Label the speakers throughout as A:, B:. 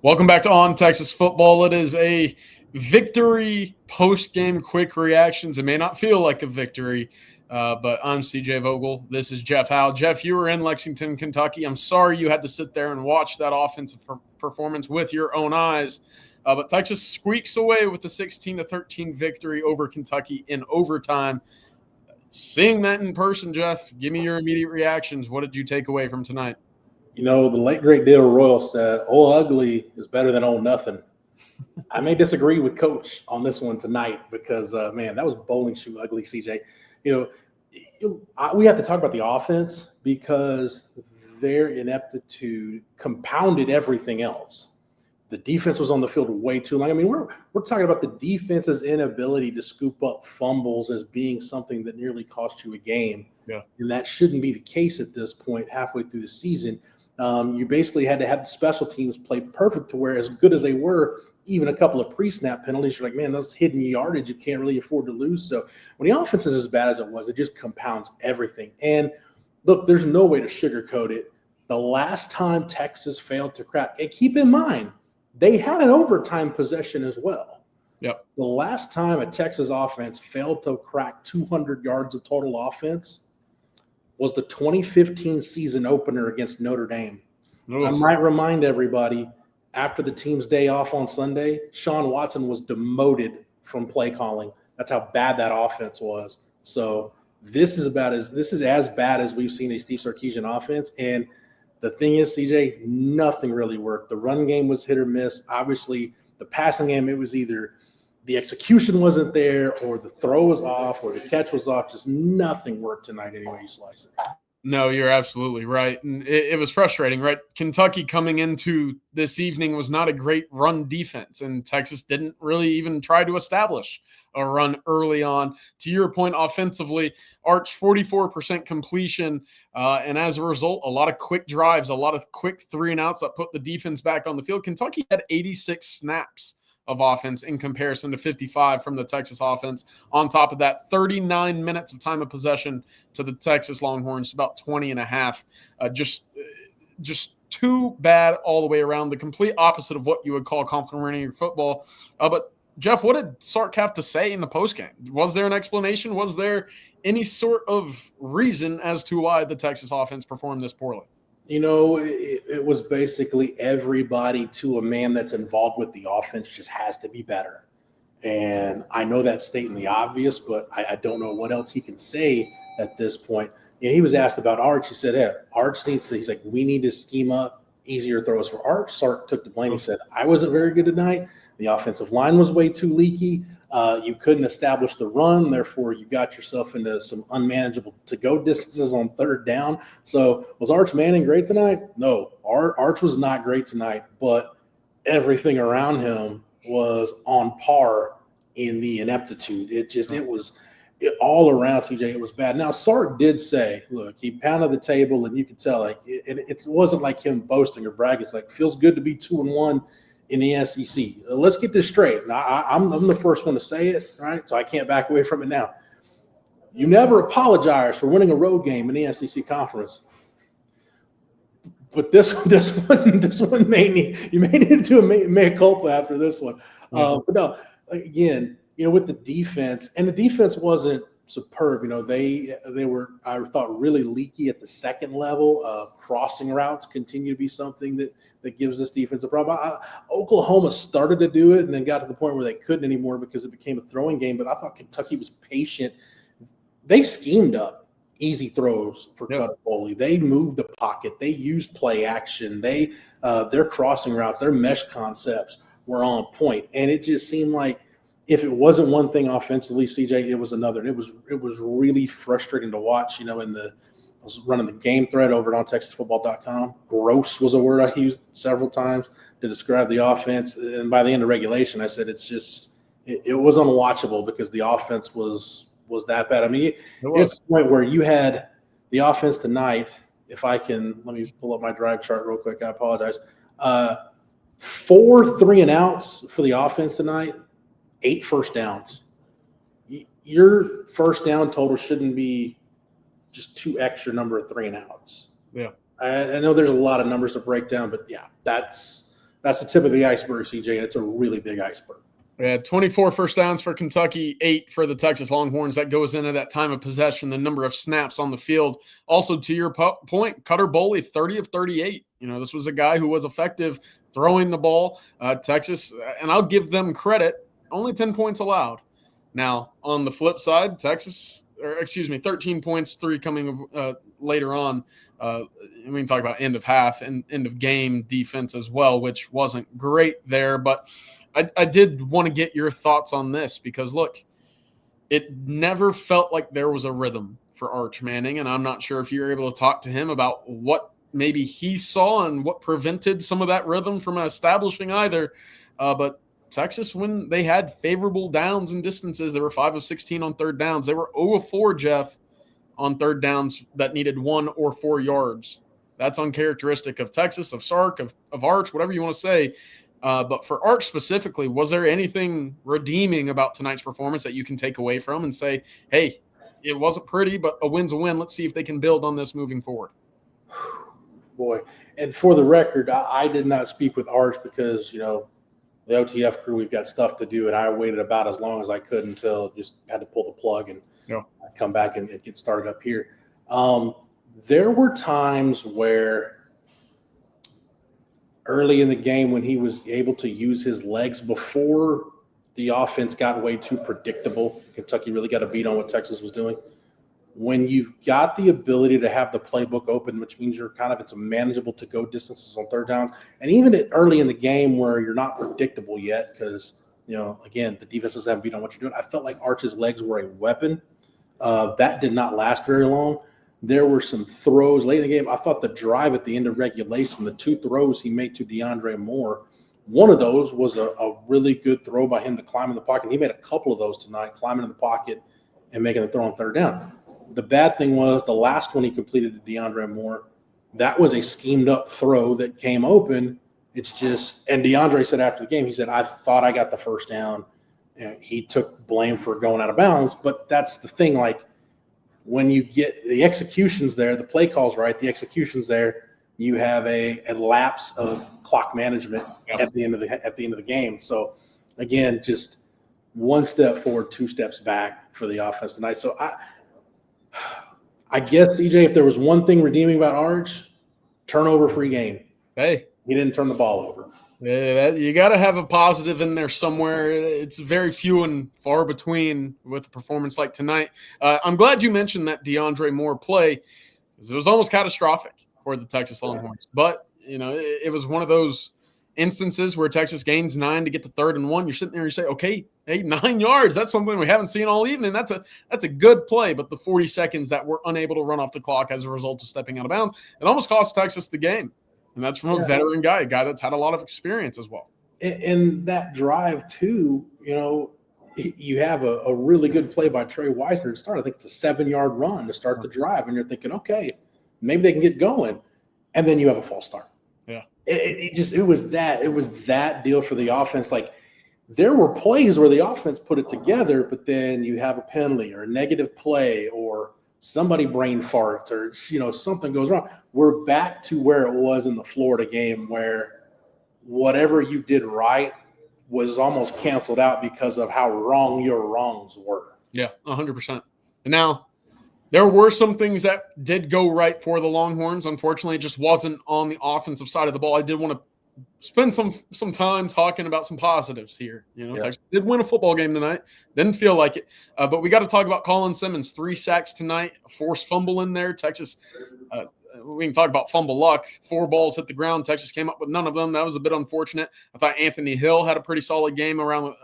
A: Welcome back to On Texas Football. It is a victory post-game quick reactions. It may not feel like a victory, but I'm CJ Vogel. This is Jeff Howe. Jeff, you were in Lexington, Kentucky. I'm sorry you had to sit there and watch that offensive performance with your own eyes. But Texas squeaks away with the 16-13 victory over Kentucky in overtime. Seeing that in person, Jeff, give me your immediate reactions. What did you take away from tonight?
B: You know, the late great Dale Royal said, "Old ugly is better than old nothing." I may disagree with Coach on this one tonight because, man, that was bowling shoe ugly, CJ. We have to talk about the offense because their ineptitude compounded everything else. The defense was on the field way too long. I mean, we're talking about the defense's inability to scoop up fumbles as being something that nearly cost you a game.
A: Yeah.
B: And that shouldn't be the case at this point halfway through the season. You basically had to have the special teams play perfect to where, as good as they were, even a couple of pre-snap penalties, you're like, man, those hidden yardage you can't really afford to lose. So when the offense is as bad as it was, it just compounds everything. And look, there's no way to sugarcoat it. The last time Texas failed to crack, and keep in mind, they had an overtime possession as well.
A: Yep.
B: The last time a Texas offense failed to crack 200 yards of total offense was the 2015 season opener against Notre Dame.
A: Oof.
B: I might remind everybody, after the team's day off on Sunday, Sean Watson was demoted from play calling. That's how bad that offense was. So this is as bad as we've seen a Steve Sarkisian offense. And the thing is, CJ, nothing really worked. The run game was hit or miss. Obviously, the passing game, it was either the execution wasn't there or the throw was off or the catch was off. Just nothing worked tonight any way you slice it.
A: No, you're absolutely right. And it was frustrating, right? Kentucky coming into this evening was not a great run defense, and Texas didn't really even try to establish a run early on. To your point, offensively, Arch 44% completion, and as a result, a lot of quick drives, a lot of quick 3-and-outs that put the defense back on the field. Kentucky had 86 snaps of offense in comparison to 55 from the Texas offense. On top of that, 39 minutes of time of possession to the Texas Longhorns, about 20 and a half. Just too bad all the way around. The complete opposite of what you would call complimentary football. But Jeff, what did Sark have to say in the postgame? Was there an explanation? Was there any sort of reason as to why the Texas offense performed this poorly?
B: You know, it was basically everybody to a man that's involved with the offense just has to be better. And I know that's stating the obvious, but I don't know what else he can say at this point. You know, he was asked about Arch. He said, "Yeah, Arch needs to." He's like, "We need to scheme up easier throws for Arch." Sark took the blame. He said, "I wasn't very good tonight. The offensive line was way too leaky. You couldn't establish the run. Therefore, you got yourself into some unmanageable to-go distances on third down." So was Arch Manning great tonight? No, Arch was not great tonight, but everything around him was on par in the ineptitude. It was all around, CJ. It was bad. Now, Sark did say, look, he pounded the table, and you could tell, like, it wasn't like him boasting or bragging. It's like, feels good to be 2-1 in the SEC. Let's get this straight. Now, I'm the first one to say it, right? So I can't back away from it now. You never apologize for winning a road game in the SEC conference. But this one may need to do a mea culpa after this one.
A: Yeah.
B: But no, again, you know, with the defense, and the defense wasn't superb. You know, they were, I thought, really leaky at the second level. Crossing routes continue to be something that gives this defense a problem. Oklahoma started to do it and then got to the point where they couldn't anymore because it became a throwing game. But I thought Kentucky was patient. They schemed up easy throws for Cutter Foley. They moved the pocket. They used play action. Their crossing routes, their mesh concepts were on point. And it just seemed like if it wasn't one thing offensively, CJ, it was another. And it was really frustrating to watch. You know, I was running the game thread over at ontexasfootball.com. Gross was a word I used several times to describe the offense. And by the end of regulation, I said it was unwatchable because the offense was that bad. I mean, it's the point where you had the offense tonight. If I can, let me pull up my drive chart real quick. I apologize. 4 3-and-outs for the offense tonight, 8 first downs. Your first down total shouldn't be just 2 extra number of 3-and-outs.
A: Yeah.
B: I know there's a lot of numbers to break down, but yeah, that's the tip of the iceberg, CJ, and it's a really big iceberg.
A: Yeah, 24 first downs for Kentucky, 8 for the Texas Longhorns. That goes into that time of possession, the number of snaps on the field. Also, to your point, Cutter Boley, 30 of 38. This was a guy who was effective throwing the ball. Texas, and I'll give them credit, only 10 points allowed. Now, on the flip side, 13 points, 3 coming later on. We can talk about end of half and end of game defense as well, which wasn't great there, but I did want to get your thoughts on this because, look, it never felt like there was a rhythm for Arch Manning, and I'm not sure if you're able to talk to him about what maybe he saw and what prevented some of that rhythm from establishing either. But Texas, when they had favorable downs and distances, they were 5 of 16 on third downs. They were 0 of 4, Jeff, on third downs that needed 1 or 4 yards. That's uncharacteristic of Texas, of Sark, of Arch, whatever you want to say. But for Arch specifically, was there anything redeeming about tonight's performance that you can take away from and say, hey, it wasn't pretty, but a win's a win. Let's see if they can build on this moving forward.
B: Boy, and for the record, I did not speak with Arch because, the OTF crew, we've got stuff to do, and I waited about as long as I could until just had to pull the plug and come back and get started up here. There were times where early in the game when he was able to use his legs before the offense got way too predictable. Kentucky really got a beat on what Texas was doing. When you've got the ability to have the playbook open, which means it's a manageable to-go distances on third downs, and even early in the game where you're not predictable yet because, again, the defenses haven't beat on what you're doing, I felt like Arch's legs were a weapon. That did not last very long. There were some throws late in the game. I thought the drive at the end of regulation, the 2 throws he made to DeAndre Moore, one of those was a really good throw by him to climb in the pocket. He made a couple of those tonight, climbing in the pocket and making a throw on third down. The bad thing was the last one he completed to DeAndre Moore, that was a schemed up throw that came open. It's just – and DeAndre said after the game, he said, I thought I got the first down. And he took blame for going out of bounds. But that's the thing, like, when you get the executions there, the play calls right, the executions there, you have a lapse of clock management at the end of the game. So again, just 1 step forward, 2 steps back for the offense tonight. So I guess, CJ, if there was one thing redeeming about Arch, turnover-free game.
A: Hey,
B: he didn't turn the ball over.
A: Yeah, you got to have a positive in there somewhere. It's very few and far between with a performance like tonight. I'm glad you mentioned that DeAndre Moore play because it was almost catastrophic for the Texas Longhorns. But, it was one of those instances where Texas gains 9 to get to 3rd and 1. You're sitting there and you say, okay, hey, 9 yards. That's something we haven't seen all evening. That's a good play. But the 40 seconds that we're unable to run off the clock as a result of stepping out of bounds, it almost cost Texas the game. And that's from a veteran guy, a guy that's had a lot of experience as well.
B: And that drive, too, you have a really good play by Trey Wisner to start. I think it's a 7-yard run to start the drive. And you're thinking, okay, maybe they can get going. And then you have a false start.
A: Yeah.
B: It was that deal for the offense. Like, there were plays where the offense put it together, but then you have a penalty or a negative play or somebody brain farts or, something goes wrong. We're back to where it was in the Florida game where whatever you did right was almost canceled out because of how wrong your wrongs were.
A: Yeah, 100%. And now there were some things that did go right for the Longhorns. Unfortunately, it just wasn't on the offensive side of the ball. I did want to spend some time talking about some positives here. Texas did win a football game tonight. Didn't feel like it. But we got to talk about Colin Simmons. 3 sacks tonight, a forced fumble in there. Texas, we can talk about fumble luck. 4 balls hit the ground. Texas came up with none of them. That was a bit unfortunate. I thought Anthony Hill had a pretty solid game around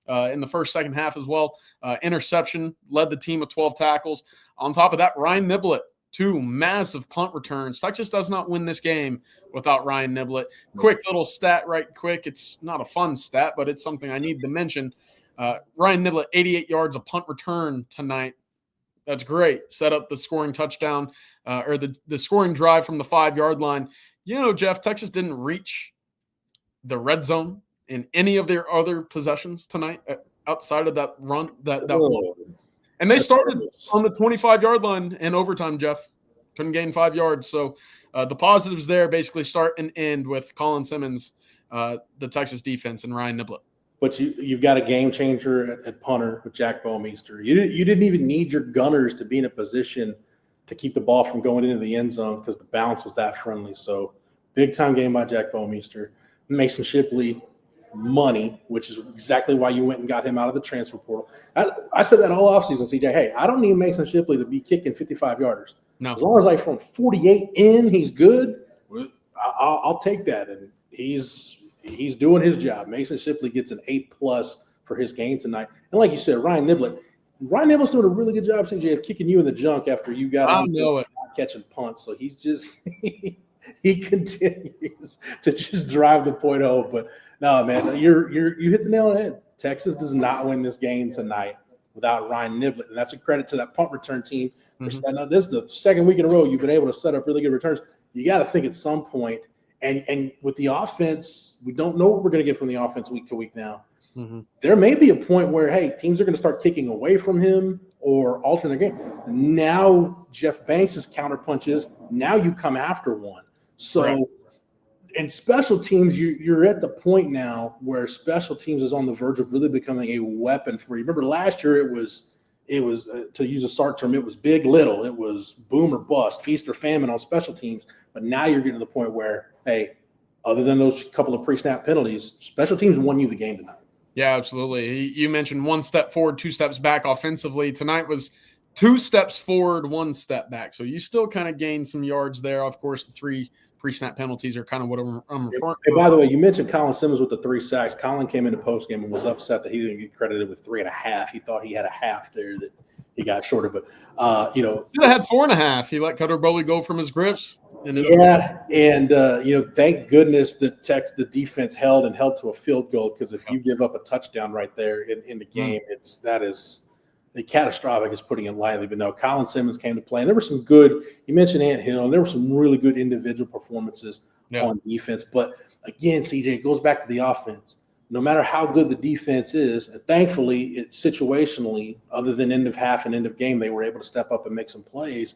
A: in the second half as well. Interception, led the team with 12 tackles. On top of that, Ryan Niblett, 2 massive punt returns. Texas does not win this game without Ryan Niblett. Quick little stat right quick. It's not a fun stat, but it's something I need to mention. Ryan Niblett, 88 yards of punt return tonight. That's great. Set up the scoring touchdown or the scoring drive from the 5-yard line. Jeff, Texas didn't reach the red zone in any of their other possessions tonight outside of that run. That one. And they started on the 25-yard line in overtime, Jeff. Couldn't gain 5 yards. So the positives there basically start and end with Colin Simmons the Texas defense and Ryan Niblett.
B: But you've got a game changer at punter with Jack Bowmeister. You didn't even need your gunners to be in a position to keep the ball from going into the end zone because the bounce was that friendly. So big-time game by Jack Bowmeister. Mason Shipley, money, which is exactly why you went and got him out of the transfer portal. I said that all offseason, CJ. Hey, I don't need Mason Shipley to be kicking 55-yarders. No. As long as like from 48 in, he's good, I'll take that. And he's doing his job. Mason Shipley gets an A+ for his game tonight. And like you said, Ryan Niblett's doing a really good job, CJ, of kicking you in the junk after you got him catching punts. So he's just he continues to just drive the point home. But no, man, you hit the nail on the head. Texas does not win this game tonight without Ryan Niblett, and that's a credit to that punt return team for setting up. This is the second week in a row you've been able to set up really good returns. You got to think at some point. And with the offense, we don't know what we're going to get from the offense week to week now. There may be a point where, hey, teams are going to start kicking away from him or altering their game. Now Jeff Banks' counter punches. Now you come after one. So in special teams, you're at the point now where special teams is on the verge of really becoming a weapon for you. Remember last year it was to use a Sark term, it was big, little. It was boom or bust, feast or famine on special teams. But now you're getting to the point where, hey, other than those couple of pre-snap penalties, special teams won you the game tonight.
A: Yeah, absolutely. You mentioned 1 step forward, 2 steps back offensively. Tonight was 2 steps forward, 1 step back. So you still kind of gained some yards there. Of course, the 3 pre-snap penalties are kind of what I'm referring to.
B: By the way, you mentioned Colin Simmons with the 3 sacks. Colin came into postgame and was upset that he didn't get credited with 3.5. He thought he had a half there that he got shorter. But,
A: he could have had 4.5. He let Cutter Bowley go from his grips.
B: And thank goodness that the defense held to a field goal, because if you give up a touchdown right there in the game, that is the catastrophic is putting it lightly. But no, Colin Simmons came to play, and there were some good. You mentioned Ant Hill, and there were some really good individual performances on defense. But again, CJ, it goes back to the offense. No matter how good the defense is, and thankfully, situationally, other than end of half and end of game, they were able to step up and make some plays.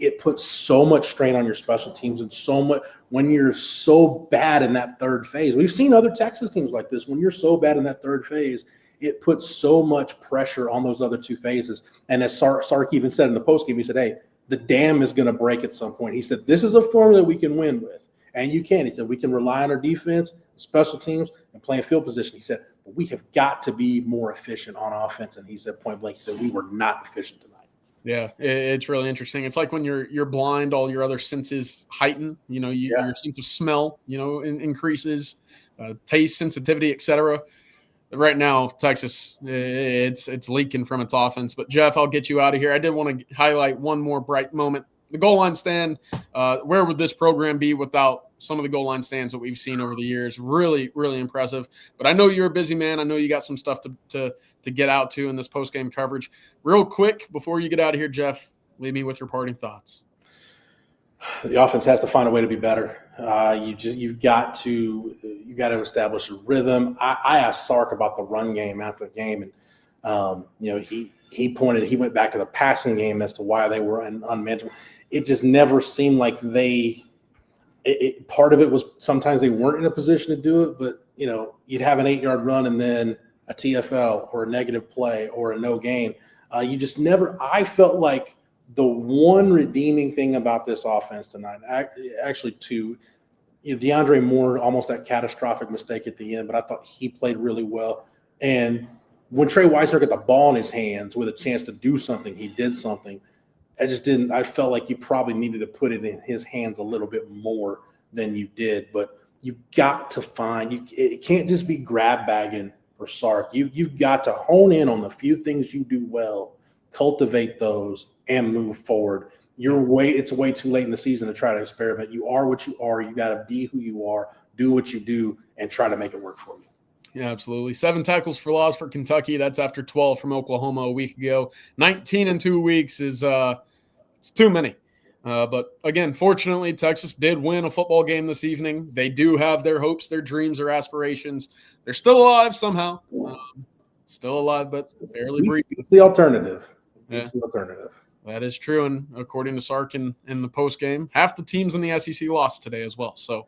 B: It puts so much strain on your special teams, and so much when you're so bad in that third phase. We've seen other Texas teams like this. When you're so bad in that third phase, it puts so much pressure on those other 2 phases. And as Sark even said in the postgame, he said, hey, the dam is going to break at some point. He said, this is a formula we can win with. And you can. He said, we can rely on our defense, special teams, and playing field position. He said, but we have got to be more efficient on offense. And he said, point blank, he said, we were not efficient tonight.
A: Yeah, it's really interesting. It's like when you're blind, all your other senses heighten. Your sense of smell, increases, taste, sensitivity, etc. Right now, Texas, it's leaking from its offense. But Jeff, I'll get you out of here. I did want to highlight one more bright moment. The goal line stand. Where would this program be without some of the goal line stands that we've seen over the years? Really, really impressive. But I know you're a busy man. I know you got some stuff to get out to in this post-game coverage. Real quick, before you get out of here, Jeff, leave me with your parting thoughts.
B: The offense has to find a way to be better. You've got to establish a rhythm. I asked Sark about the run game after the game, and he went back to the passing game as to why they were unmanageable. It just never seemed like part of it was sometimes they weren't in a position to do it, but you'd have an 8-yard run and then a TFL or a negative play or a no gain. You just never – I felt like the one redeeming thing about this offense tonight, actually two, DeAndre Moore, almost that catastrophic mistake at the end, but I thought he played really well. And when Trey Weissner got the ball in his hands with a chance to do something, he did something. I felt like you probably needed to put it in his hands a little bit more than you did. But you've got to it can't just be grab bagging for Sark. You've got to hone in on the few things you do well, cultivate those, and move forward. It's way too late in the season to try to experiment. You are what you are. You got to be who you are, do what you do, and try to make it work for you.
A: Yeah, absolutely. 7 tackles for loss for Kentucky. That's after 12 from Oklahoma a week ago. 19 in 2 weeks is it's too many. But again, fortunately, Texas did win a football game this evening. They do have their hopes, their dreams, their aspirations. They're still alive somehow. Still alive, but barely breathing.
B: It's the alternative. It's the alternative.
A: That is true. And according to Sark in the post game, half the teams in the SEC lost today as well. So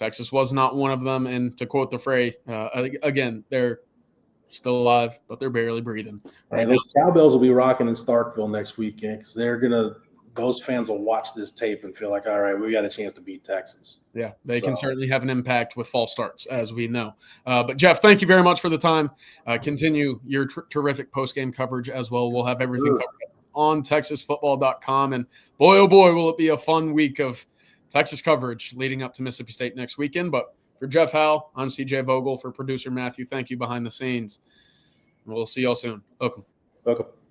A: Texas was not one of them. And to quote the Fray, again, they're still alive, but they're barely breathing.
B: And those cowbells will be rocking in Starkville next weekend because those fans will watch this tape and feel like, all right, we got a chance to beat Texas.
A: Yeah, they can certainly have an impact with false starts, as we know. But, Jeff, thank you very much for the time. Continue your terrific post-game coverage as well. We'll have everything covered on TexasFootball.com. And, boy, oh, boy, will it be a fun week of Texas coverage leading up to Mississippi State next weekend. But for Jeff Howe, I'm CJ Vogel. For producer Matthew, thank you behind the scenes. We'll see y'all soon. Welcome.